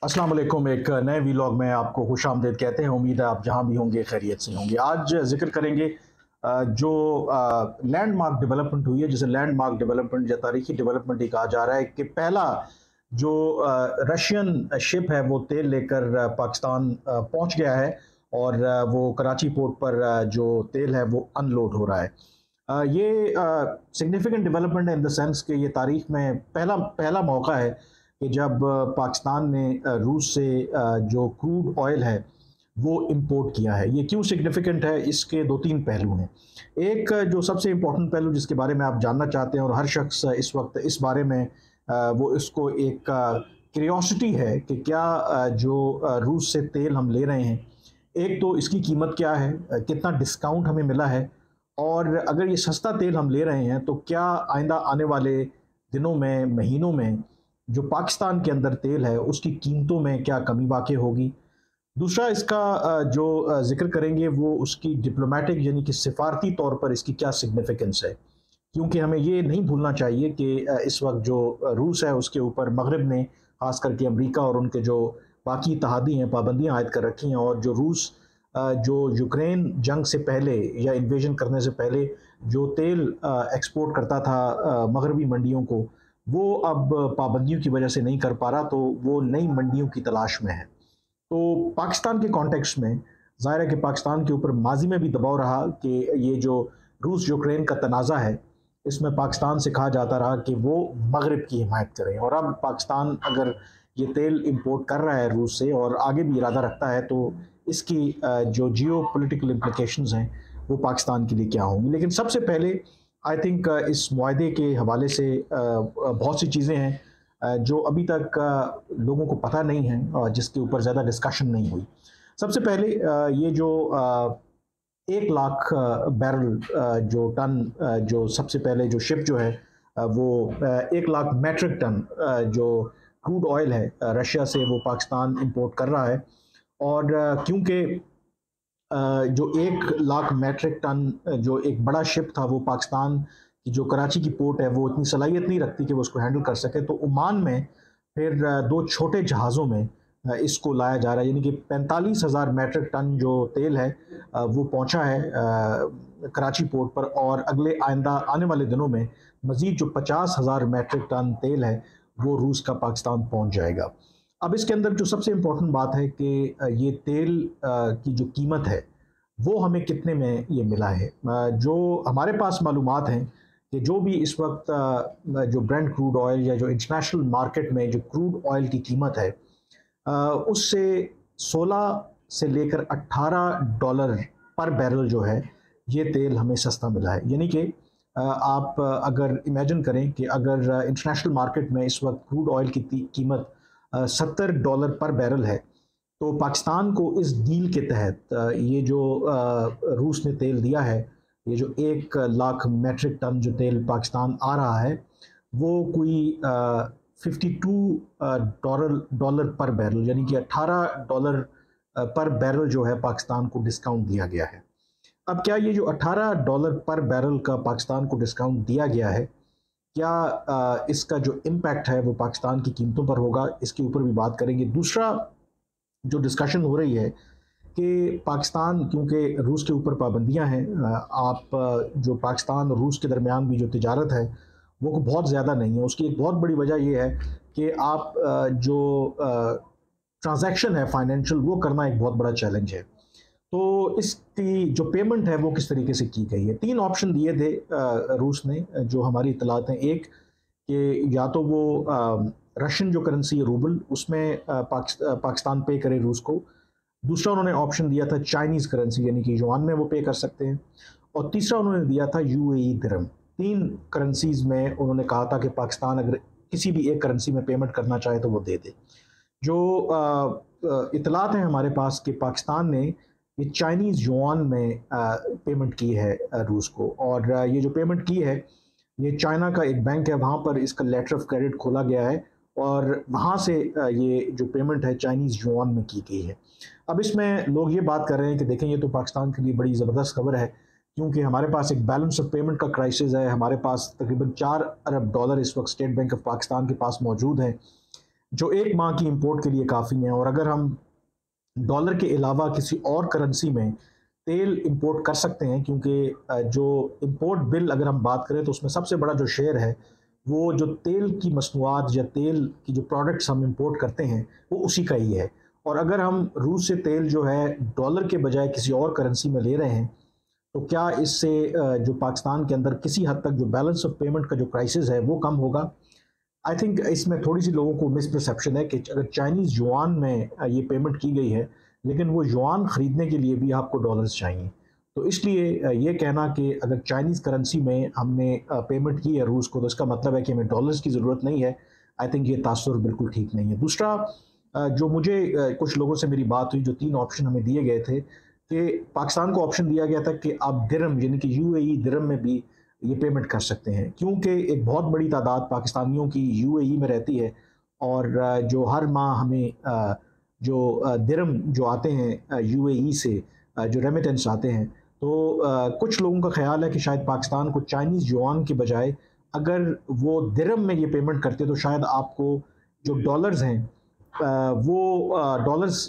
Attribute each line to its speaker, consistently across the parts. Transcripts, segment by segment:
Speaker 1: अस्सलाम वालेकुम। एक नए वीलॉग में आपको खुशामदीद कहते हैं। उम्मीद है आप जहां भी होंगे खैरियत से होंगे। आज जिक्र करेंगे जो लैंडमार्क डेवलपमेंट हुई है, जिसे लैंडमार्क डेवलपमेंट या तारीखी डेवलपमेंट ही कहा जा रहा है कि पहला जो रशियन शिप है वो तेल लेकर पाकिस्तान पहुंच गया है और वो कराची पोर्ट पर जो तेल है वो अनलोड हो रहा है। ये सिग्निफिकेंट डेवलपमेंट है इन द सेंस कि ये तारीख में पहला पहला मौका है कि जब पाकिस्तान ने रूस से जो क्रूड ऑयल है वो इंपोर्ट किया है। ये क्यों सिग्निफिकेंट है, इसके दो तीन पहलू हैं। एक जो सबसे इम्पोर्टेंट पहलू जिसके बारे में आप जानना चाहते हैं और हर शख्स इस वक्त इस बारे में वो इसको एक क्यूरियोसिटी है कि क्या जो रूस से तेल हम ले रहे हैं, एक तो इसकी कीमत क्या है, कितना डिस्काउंट हमें मिला है, और अगर ये सस्ता तेल हम ले रहे हैं तो क्या आइंदा आने वाले दिनों में, महीनों में जो पाकिस्तान के अंदर तेल है उसकी कीमतों में क्या कमी वाक़ई होगी। दूसरा इसका जो जिक्र करेंगे वो उसकी डिप्लोमेटिक यानी कि सिफारती तौर पर इसकी क्या सिग्निफिकेंस है, क्योंकि हमें ये नहीं भूलना चाहिए कि इस वक्त जो रूस है उसके ऊपर मगरब ने, खास करके अमेरिका और उनके जो बाकी इत्तहादी हैं, पाबंदियाँ आयद कर रखी हैं। और जो रूस जो यूक्रेन जंग से पहले या इन्वेजन करने से पहले जो तेल एक्सपोर्ट करता था मगरबी मंडियों को, वो अब पाबंदियों की वजह से नहीं कर पा रहा, तो वो नई मंडियों की तलाश में है। तो पाकिस्तान के कॉन्टेक्स्ट में ज़ाहिर है कि पाकिस्तान के ऊपर माजी में भी दबाव रहा कि ये जो रूस यूक्रेन का तनाज़ा है इसमें पाकिस्तान से कहा जाता रहा कि वो मगरब की हिमायत करें। और अब पाकिस्तान अगर ये तेल इंपोर्ट कर रहा है रूस से और आगे भी इरादा रखता है, तो इसकी जो जियो पोलिटिकल इम्प्लिकेशंस हैं वो पाकिस्तान के लिए क्या होंगी। लेकिन सबसे पहले आई थिंक इस मुआहदे के हवाले से बहुत सी चीज़ें हैं जो अभी तक लोगों को पता नहीं है और जिसके ऊपर ज़्यादा डिस्कशन नहीं हुई। सबसे पहले ये जो 1 लाख बैरल जो टन जो सबसे पहले जो शिप जो है वो 1 लाख मेट्रिक टन जो क्रूड ऑयल है रशिया से वो पाकिस्तान इंपोर्ट कर रहा है। और क्योंकि जो 1 लाख मेट्रिक टन जो एक बड़ा शिप था वो पाकिस्तान की जो कराची की पोर्ट है वो इतनी सलाहियत नहीं रखती कि वो उसको हैंडल कर सके, तो ओमान में फिर दो छोटे जहाज़ों में इसको लाया जा रहा है। यानी कि 45,000 मेट्रिक टन जो तेल है वो पहुंचा है कराची पोर्ट पर, और अगले आइंदा आने वाले दिनों में मज़ीद जो 50,000 मेट्रिक टन तेल है वो रूस का पाकिस्तान पहुंच जाएगा। अब इसके अंदर जो सबसे इम्पोर्टेंट बात है कि ये तेल की जो कीमत है वो हमें कितने में ये मिला है। जो हमारे पास मालूमात हैं कि जो भी इस वक्त जो ब्रेंट क्रूड ऑयल या जो इंटरनेशनल मार्केट में जो क्रूड ऑयल की कीमत है उससे 16 से लेकर $18 पर बैरल जो है ये तेल हमें सस्ता मिला है। यानी कि आप अगर इमेजिन करें कि अगर इंटरनेशनल मार्केट में इस वक्त क्रूड ऑयल की कीमत $70 पर बैरल है, तो पाकिस्तान को इस डील के तहत ये जो रूस ने तेल दिया है, ये जो 1 लाख मेट्रिक टन जो तेल पाकिस्तान आ रहा है वो कोई $52 पर बैरल यानी कि $18 पर बैरल जो है पाकिस्तान को डिस्काउंट दिया गया है। अब क्या ये जो $18 पर बैरल का पाकिस्तान को डिस्काउंट दिया गया है, क्या इसका जो इम्पैक्ट है वो पाकिस्तान की कीमतों पर होगा, इसके ऊपर भी बात करेंगे। दूसरा जो डिस्कशन हो रही है कि पाकिस्तान, क्योंकि रूस के ऊपर पाबंदियां हैं, आप जो पाकिस्तान और रूस के दरमियान भी जो तिजारत है वो बहुत ज़्यादा नहीं है। उसकी एक बहुत बड़ी वजह ये है कि आप जो ट्रांजैक्शन है फाइनेंशियल वो करना एक बहुत बड़ा चैलेंज है। तो इसकी जो पेमेंट है वो किस तरीके से की गई है। 3 ऑप्शन दिए थे रूस ने, जो हमारी इतलात हैं। एक कि या तो वो रशियन जो करेंसी है रूबल, उसमें पाकिस्तान पे करे रूस को। दूसरा उन्होंने ऑप्शन दिया था चाइनीज़ करेंसी यानी कि युआन में वो पे कर सकते हैं। और तीसरा उन्होंने दिया था यूएई दिरहम। 3 करेंसीज़ में उन्होंने कहा था कि पाकिस्तान अगर किसी भी एक करेंसी में पेमेंट करना चाहे तो वो दे दे। जो इतलात हैं हमारे पास कि पाकिस्तान ने ये चाइनीज़ युआन में पेमेंट की है रूस को, और ये जो पेमेंट की है ये चाइना का एक बैंक है, वहाँ पर इसका लेटर ऑफ क्रेडिट खोला गया है और वहाँ से ये जो पेमेंट है चाइनीज़ युआन में की गई है। अब इसमें लोग ये बात कर रहे हैं कि देखें ये तो पाकिस्तान के लिए बड़ी ज़बरदस्त खबर है, क्योंकि हमारे पास एक बैलेंस ऑफ पेमेंट का क्राइसिस है। हमारे पास तकरीबन $4 अरब इस वक्त स्टेट बैंक ऑफ पाकिस्तान के पास मौजूद है। जो एक माह की इंपोर्ट के लिए काफ़ी हैं। और अगर हम डॉलर के अलावा किसी और करेंसी में तेल इंपोर्ट कर सकते हैं, क्योंकि जो इंपोर्ट बिल अगर हम बात करें तो उसमें सबसे बड़ा जो शेयर है वो जो तेल की मसनूआत या तेल की जो प्रोडक्ट्स हम इंपोर्ट करते हैं वो उसी का ही है। और अगर हम रूस से तेल जो है डॉलर के बजाय किसी और करेंसी में ले रहे हैं, तो क्या इससे जो पाकिस्तान के अंदर किसी हद तक जो बैलेंस ऑफ पेमेंट का जो क्राइसिस है वो कम होगा? आई थिंक इसमें थोड़ी सी लोगों को मिसपरसेप्शन है कि अगर चाइनीज़ युआन में ये पेमेंट की गई है, लेकिन वो युआन ख़रीदने के लिए भी आपको डॉलर्स चाहिए। तो इसलिए ये कहना कि अगर चाइनीज़ करेंसी में हमने पेमेंट की है रूस को, तो इसका मतलब है कि हमें डॉलर्स की ज़रूरत नहीं है। आई थिंक ये तासुर बिल्कुल ठीक नहीं है। दूसरा, जो मुझे कुछ लोगों से मेरी बात हुई, जो 3 ऑप्शन हमें दिए गए थे कि पाकिस्तान को ऑप्शन दिया गया था कि आप दिरहम यानी कि यूएई दिरहम में भी ये पेमेंट कर सकते हैं, क्योंकि एक बहुत बड़ी तादाद पाकिस्तानियों की यूएई में रहती है। और जो हर माह हमें जो दिरहम जो आते हैं यूएई से, जो रेमिटेंस आते हैं, तो कुछ लोगों का ख्याल है कि शायद पाकिस्तान को चाइनीज़ युआन के बजाय अगर वो दिरहम में ये पेमेंट करते तो शायद आपको जो डॉलर्स हैं वो डॉलर्स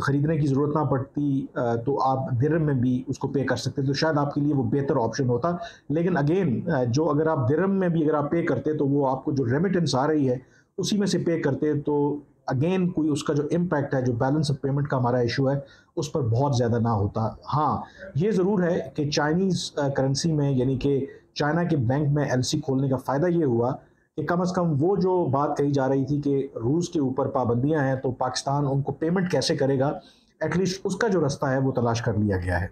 Speaker 1: ख़रीदने की ज़रूरत ना पड़ती, तो आप दिरहम में भी उसको पे कर सकते, तो शायद आपके लिए वो बेहतर ऑप्शन होता। लेकिन अगेन, जो अगर आप दिरहम में भी अगर आप पे करते तो वो आपको जो रेमिटेंस आ रही है उसी में से पे करते, तो अगेन कोई उसका जो इम्पैक्ट है, जो बैलेंस ऑफ पेमेंट का हमारा इशू है, उस पर बहुत ज़्यादा ना होता। हाँ, ये ज़रूर है कि चाइनीज़ करेंसी में यानी कि चाइना के बैंक में एलसी खोलने का फ़ायदा ये हुआ कि कम से कम वो जो बात कही जा रही थी कि रूस के ऊपर पाबंदियां हैं तो पाकिस्तान उनको पेमेंट कैसे करेगा, एटलीस्ट उसका जो रास्ता है वो तलाश कर लिया गया है।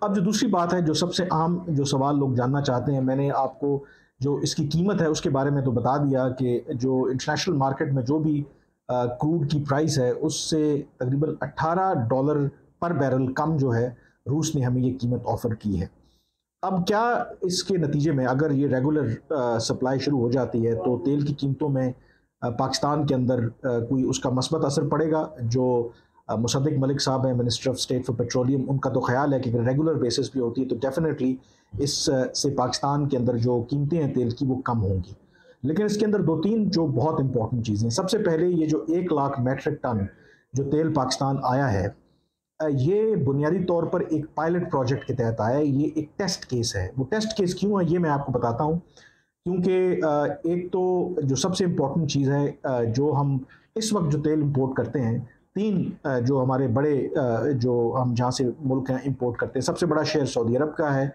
Speaker 1: अब जो दूसरी बात है, जो सबसे आम जो सवाल लोग जानना चाहते हैं, मैंने आपको जो इसकी कीमत है उसके बारे में तो बता दिया कि जो इंटरनेशनल मार्केट में जो भी क्रूड की प्राइस है उससे तकरीबन $18 पर बैरल कम जो है रूस ने हमें ये कीमत ऑफ़र की है। अब क्या इसके नतीजे में अगर ये रेगुलर सप्लाई शुरू हो जाती है तो तेल की कीमतों में पाकिस्तान के अंदर कोई उसका मस्बत असर पड़ेगा? जो मुसद्दिक मलिक साहब हैं, minister of state for petroleum, उनका तो ख्याल है कि अगर रेगुलर बेसिस पे होती है तो डेफिनेटली इस से पाकिस्तान के अंदर जो कीमतें हैं तेल की वो कम होंगी। लेकिन इसके अंदर 2-3 जो बहुत इंपॉर्टेंट चीज़ें हैं। सबसे पहले, ये जो 1 लाख मेट्रिक टन जो तेल पाकिस्तान आया है, ये बुनियादी तौर पर एक पायलट प्रोजेक्ट के तहत आया है। ये एक टेस्ट केस है। वो टेस्ट केस क्यों है ये मैं आपको बताता हूँ। क्योंकि एक तो जो सबसे इम्पोर्टेंट चीज़ है, जो हम इस वक्त जो तेल इंपोर्ट करते हैं, 3 जो हमारे बड़े जो हम जहाँ से मुल्क हैं इंपोर्ट करते हैं, सबसे बड़ा शेयर सऊदी अरब का है,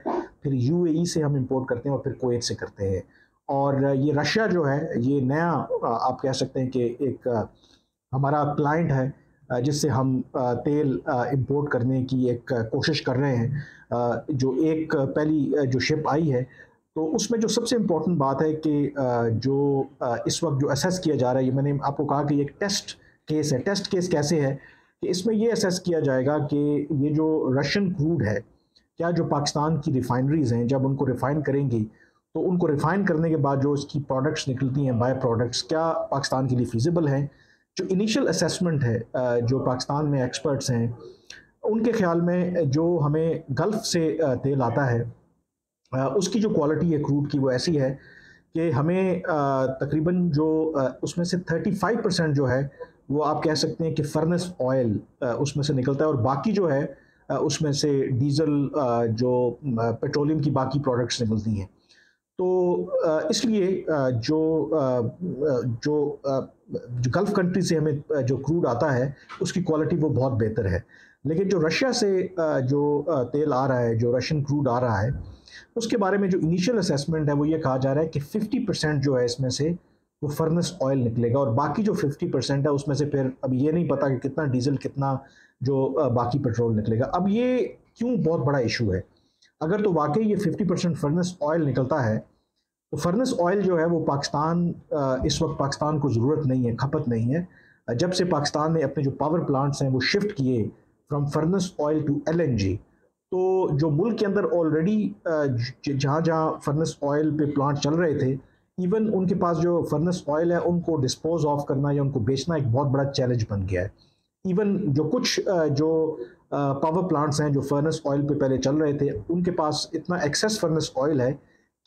Speaker 1: फिर यूएई से हम इंपोर्ट करते हैं और फिर कुवैत से करते हैं। और ये रशिया जो है ये नया आप कह सकते हैं कि एक हमारा क्लाइंट है, जिससे हम तेल इंपोर्ट करने की एक कोशिश कर रहे हैं। जो एक पहली जो शिप आई है, तो उसमें जो सबसे इम्पोर्टेंट बात है कि जो इस वक्त जो असेस किया जा रहा है, ये मैंने आपको कहा कि ये एक टेस्ट केस है। टेस्ट केस कैसे है कि इसमें ये असेस किया जाएगा कि ये जो रशियन क्रूड है, क्या जो पाकिस्तान की रिफाइनरीज हैं जब उनको रिफ़ाइन करेंगी तो उनको रिफ़ाइन करने के बाद जो इसकी प्रोडक्ट्स निकलती हैं, बाय प्रोडक्ट्स, क्या पाकिस्तान के लिए फिजिबल हैं? जो इनिशियल असेसमेंट है, जो पाकिस्तान में एक्सपर्ट्स हैं उनके ख्याल में, जो हमें गल्फ़ से तेल आता है, उसकी जो क्वालिटी है क्रूड की वो ऐसी है कि हमें तकरीबन जो उसमें से 35% जो है वो आप कह सकते हैं कि फर्नेस ऑयल उसमें से निकलता है, और बाकी जो है उसमें से डीजल, जो पेट्रोलियम की बाकी प्रोडक्ट्स निकलती हैं। तो इसलिए जो गल्फ़ कंट्री से हमें जो क्रूड आता है उसकी क्वालिटी वो बहुत बेहतर है। लेकिन जो रशिया से जो तेल आ रहा है, जो रशियन क्रूड आ रहा है, उसके बारे में जो इनिशियल असेसमेंट है वो ये कहा जा रहा है कि 50% जो है इसमें से वो फर्नेस ऑयल निकलेगा, और बाकी जो 50% है उसमें से फिर अब ये नहीं पता कि कितना डीजल, कितना जो बाकी पेट्रोल निकलेगा। अब ये क्यों बहुत बड़ा इशू है? अगर तो वाकई ये 50% फर्नेस ऑयल निकलता है, तो फर्नेस ऑयल जो है वो पाकिस्तान, इस वक्त पाकिस्तान को ज़रूरत नहीं है, खपत नहीं है। जब से पाकिस्तान ने अपने जो पावर प्लांट्स हैं वो शिफ्ट किए from furnace oil to LNG, तो जो मुल्क के अंदर ऑलरेडी जहाँ जहाँ फर्नेस ऑयल पे प्लांट चल रहे थे, इवन उनके पास जो फर्नेस ऑयल है उनको डिस्पोज ऑफ करना या उनको बेचना एक बहुत बड़ा चैलेंज बन गया है। इवन जो कुछ जो पावर प्लांट्स हैं जो फर्नेस ऑयल पे पहले चल रहे थे, उनके पास इतना एक्सेस फर्नेस ऑयल है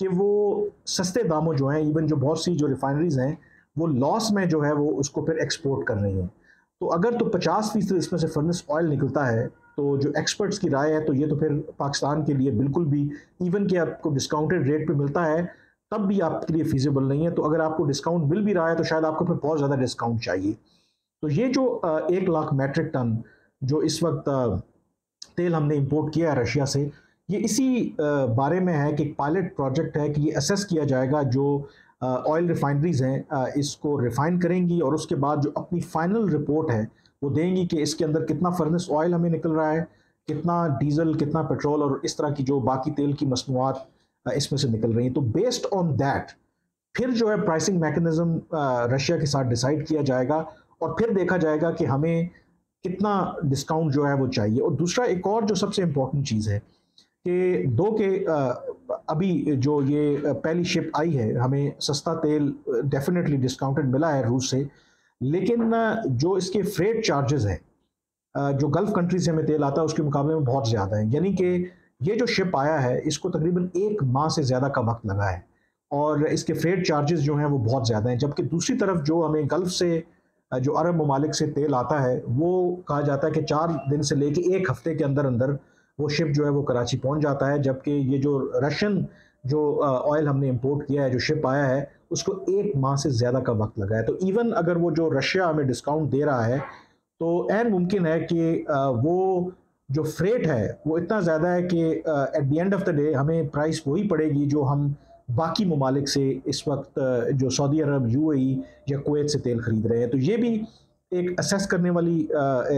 Speaker 1: कि वो सस्ते दामों जो हैं, इवन जो बहुत सी जो रिफाइनरीज हैं वो लॉस में जो है वो उसको फिर एक्सपोर्ट कर रही हैं। तो अगर तो 50% इसमें से फर्नेस ऑयल निकलता है, तो जो एक्सपर्ट्स की राय है तो ये तो फिर पाकिस्तान के लिए बिल्कुल भी, इवन कि आपको डिस्काउंटेड रेट पे मिलता है तब भी आपके लिए फीजिबल नहीं है। तो अगर आपको डिस्काउंट मिल भी रहा है तो शायद आपको फिर बहुत ज़्यादा डिस्काउंट चाहिए। तो ये जो 1 लाख मैट्रिक टन जो इस वक्त तेल हमने इंपोर्ट किया है रशिया से, ये इसी बारे में है कि एक पायलट प्रोजेक्ट है कि ये असेस किया जाएगा जो ऑयल रिफाइनरीज हैं इसको रिफाइन करेंगी और उसके बाद जो अपनी फाइनल रिपोर्ट है वो देंगी कि इसके अंदर कितना फर्नेस ऑयल हमें निकल रहा है, कितना डीजल, कितना पेट्रोल और इस तरह की जो बाकी तेल की मसनूआत इसमें से निकल रही हैं। तो बेस्ड ऑन दैट फिर जो है प्राइसिंग मैकेनिज्म रशिया के साथ डिसाइड किया जाएगा और फिर देखा जाएगा कि हमें कितना डिस्काउंट जो है वो चाहिए। और दूसरा एक और जो सबसे इम्पोर्टेंट चीज़ है कि अभी जो ये पहली शिप आई है, हमें सस्ता तेल डेफिनेटली डिस्काउंटेड मिला है रूस से, लेकिन जो इसके फ्रेट चार्जेस हैं जो गल्फ कंट्री से हमें तेल आता है उसके मुकाबले में बहुत ज़्यादा है। यानी कि ये जो शिप आया है इसको तकरीबन 1 माह से ज़्यादा का वक्त लगा है और इसके फ्रेट चार्जेस जो हैं वो बहुत ज़्यादा हैं। जबकि दूसरी तरफ जो हमें गल्फ से जो अरब ममालिक से तेल आता है वो कहा जाता है कि 4 दिन से लेके 1 हफ्ते के अंदर अंदर वो शिप जो है वो कराची पहुंच जाता है। जबकि ये जो रशियन जो ऑयल हमने इंपोर्ट किया है, जो शिप आया है, उसको 1 माह से ज़्यादा का वक्त लगा है। तो इवन अगर वो जो रशिया हमें डिस्काउंट दे रहा है तो ऐन मुमकिन है कि वो जो फ्रेट है वो इतना ज़्यादा है कि at the end of the day हमें प्राइस वही पड़ेगी जो हम बाकी ममालिक से इस वक्त जो सऊदी अरब, यूएई या कुवैत से तेल खरीद रहे हैं। तो ये भी एक असेस करने वाली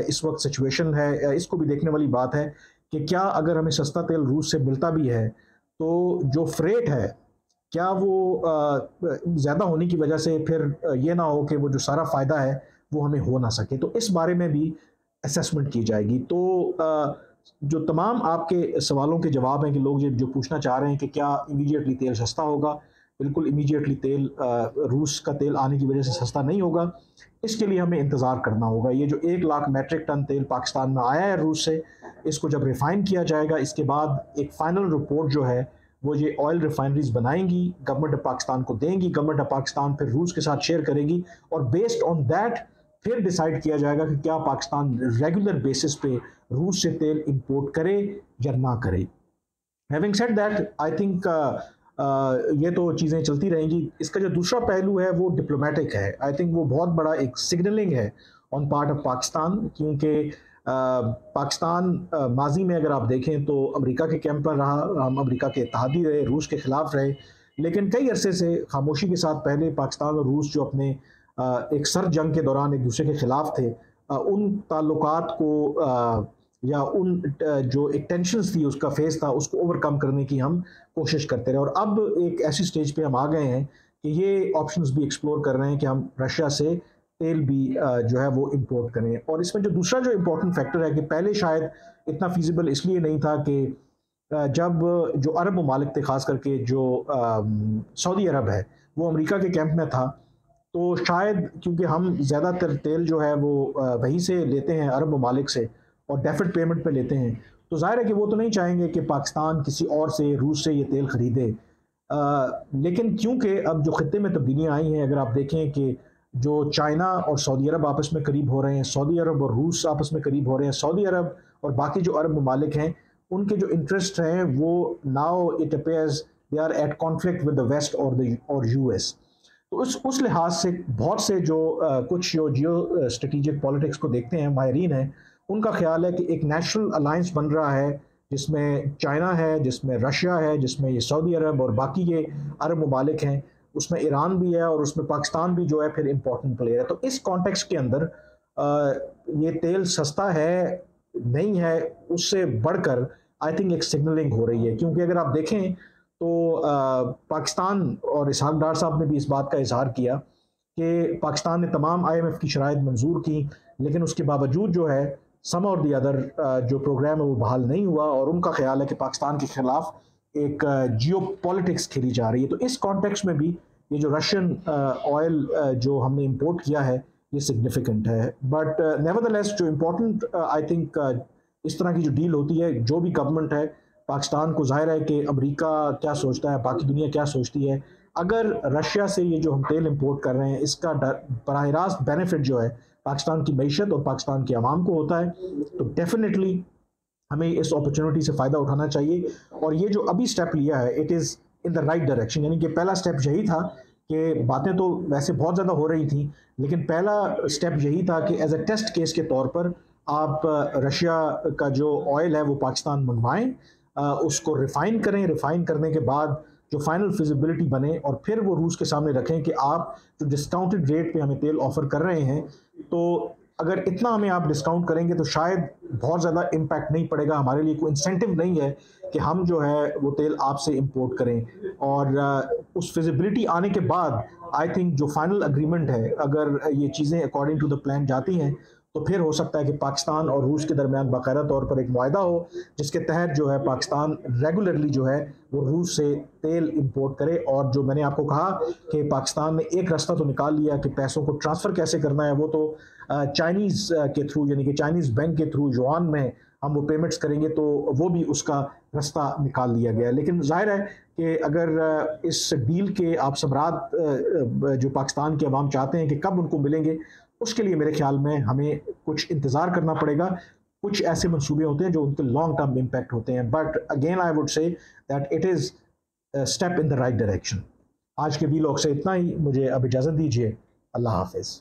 Speaker 1: इस वक्त सिचुएशन है। इसको भी देखने वाली बात है कि क्या अगर हमें सस्ता तेल रूस से मिलता भी है तो जो फ्रेट है क्या वो ज़्यादा होने की वजह से फिर ये ना हो कि वो जो सारा फ़ायदा है वो हमें हो ना सके। तो इस बारे में भी असेसमेंट की जाएगी। तो जो तमाम आपके सवालों के जवाब हैं कि लोग जो पूछना चाह रहे हैं कि क्या इमीडिएटली तेल सस्ता होगा, बिल्कुल इमीडिएटली तेल रूस का तेल आने की वजह से सस्ता नहीं होगा। इसके लिए हमें इंतज़ार करना होगा। ये जो 1 लाख मैट्रिक टन तेल पाकिस्तान में आया है रूस से, इसको जब रिफ़ाइन किया जाएगा इसके बाद एक फ़ाइनल रिपोर्ट जो है वो ये ऑयल रिफाइनरीज बनाएंगी, गवर्नमेंट ऑफ पाकिस्तान को देंगी, गवर्नमेंट ऑफ पाकिस्तान फिर रूस के साथ शेयर करेगी और बेस्ड ऑन दैट फिर डिसाइड किया जाएगा कि क्या पाकिस्तान रेगुलर बेसिस पे रूस से तेल इंपोर्ट करे या ना करे। Having said that I think ये तो चीज़ें चलती रहेंगी। इसका जो दूसरा पहलू है वो डिप्लोमेटिक है। आई थिंक वो बहुत बड़ा एक सिग्नलिंग है ऑन पार्ट ऑफ पाकिस्तान, क्योंकि पाकिस्तान माजी में अगर आप देखें तो अमेरिका के कैंप पर रहा, हम अमेरिका के इत्तेहादी रहे, रूस के ख़िलाफ़ रहे, लेकिन कई अरसे से खामोशी के साथ पहले पाकिस्तान और रूस जो अपने एक सर्द जंग के दौरान एक दूसरे के ख़िलाफ़ थे, उन ताल्लुकात को या उन जो एक टेंशन्स थी उसका फेस था उसको ओवरकम करने की हम कोशिश करते रहे। और अब एक ऐसी स्टेज पे हम आ गए हैं कि ये ऑप्शंस भी एक्सप्लोर कर रहे हैं कि हम रशिया से तेल भी जो है वो इंपोर्ट करें। और इसमें जो दूसरा जो इम्पोर्टेंट फैक्टर है कि पहले शायद इतना फीजिबल इसलिए नहीं था कि जब जो अरब ममालिक थे, ख़ास करके जो सऊदी अरब है वो अमेरिका के कैंप में था, तो शायद क्योंकि हम ज़्यादातर तेल जो है वो वहीं से लेते हैं अरब ममालिक से और डेफर्ड पेमेंट पे लेते हैं, तो जाहिर है कि वो तो नहीं चाहेंगे कि पाकिस्तान किसी और से, रूस से ये तेल ख़रीदे। लेकिन क्योंकि अब जो ख़त्े में तब्दीलियाँ आई हैं, अगर आप देखें कि जो चाइना और सऊदी अरब आपस में करीब हो रहे हैं, सऊदी अरब और रूस आपस में करीब हो रहे हैं, सऊदी अरब और बाकी जो अरब ममालिक हैं उनके जो इंटरेस्ट हैं वो now it appears they are at conflict with the west और यूएस। तो उस लिहाज से बहुत से जो कुछ जो जियो स्ट्रेटिजिक पॉलिटिक्स को देखते हैं माहिरीन हैं, उनका ख्याल है कि एक नेशनल अलायंस बन रहा है जिसमें चाइना है, जिसमें रशिया है, जिसमें ये सऊदी अरब और बाकी ये अरब ममालिक हैं, उसमें ईरान भी है और उसमें पाकिस्तान भी जो है फिर इम्पोर्टेंट प्लेयर है। तो इस कॉन्टेक्स्ट के अंदर ये तेल सस्ता है नहीं है उससे बढ़कर आई थिंक एक सिग्नलिंग हो रही है। क्योंकि अगर आप देखें तो पाकिस्तान और इसहाक डार साहब ने भी इस बात का इजहार किया कि पाकिस्तान ने तमाम IMF की शराइत मंजूर की, लेकिन उसके बावजूद जो है सम और दी अदर जो प्रोग्राम है वो बहाल नहीं हुआ और उनका ख्याल है कि पाकिस्तान के खिलाफ एक जियो पॉलिटिक्स खेली जा रही है। तो इस कॉन्टेक्स्ट में भी ये जो रशियन ऑयल जो हमने इंपोर्ट किया है ये सिग्निफिकेंट है। बट नेवरदलेस जो इम्पोर्टेंट आई थिंक इस तरह की जो डील होती है, जो भी गवर्नमेंट है पाकिस्तान को जाहिर है कि अमेरिका क्या सोचता है, बाकी दुनिया क्या सोचती है, अगर रशिया से ये जो हम तेल इंपोर्ट कर रहे हैं इसका बराह रास्त बेनिफिट जो है पाकिस्तान की मईशत और पाकिस्तान के अवाम को होता है, तो डेफिनेटली हमें इस अपॉर्चुनिटी से फ़ायदा उठाना चाहिए। और ये जो अभी स्टेप लिया है it is in the right direction, यानी कि पहला स्टेप यही था कि बातें तो वैसे बहुत ज़्यादा हो रही थी, लेकिन पहला स्टेप यही था कि एज अ टेस्ट केस के तौर पर आप रशिया का जो ऑयल है वो पाकिस्तान मंगवाएं, उसको रिफ़ाइन करें, रिफ़ाइन करने के बाद जो फाइनल फिजिबिलिटी बने और फिर वो रूस के सामने रखें कि आप जो डिस्काउंटेड रेट पे हमें तेल ऑफर कर रहे हैं, तो अगर इतना हमें आप डिस्काउंट करेंगे तो शायद बहुत ज़्यादा इम्पैक्ट नहीं पड़ेगा, हमारे लिए कोई इंसेंटिव नहीं है कि हम जो है वो तेल आपसे इंपोर्ट करें। और उस फिजिबिलिटी आने के बाद आई थिंक जो फाइनल अग्रीमेंट है, अगर ये चीज़ें अकॉर्डिंग टू द प्लान जाती हैं तो फिर हो सकता है कि पाकिस्तान और रूस के दरमियान बाकायदा तौर पर एक मुआहदा हो जिसके तहत जो है पाकिस्तान रेगुलरली जो है वो रूस से तेल इंपोर्ट करे। और जो मैंने आपको कहा कि पाकिस्तान ने एक रास्ता तो निकाल लिया कि पैसों को ट्रांसफ़र कैसे करना है, वो तो चाइनीज़ के थ्रू, यानी कि चाइनीज़ बैंक के थ्रू युआन में हम वो पेमेंट्स करेंगे, तो वो भी उसका रास्ता निकाल लिया गया है। लेकिन जाहिर है कि अगर इस डील के आप समरात जो पाकिस्तान के अवाम चाहते हैं कि कब उनको मिलेंगे, उसके लिए मेरे ख्याल में हमें कुछ इंतज़ार करना पड़ेगा। कुछ ऐसे मंसूबे होते हैं जो उनके लॉन्ग टर्म इम्पैक्ट होते हैं, but again I would say that it is step in the right direction. आज के वीलॉग से इतना ही, मुझे अब इजाज़त दीजिए। अल्लाह हाफिज़।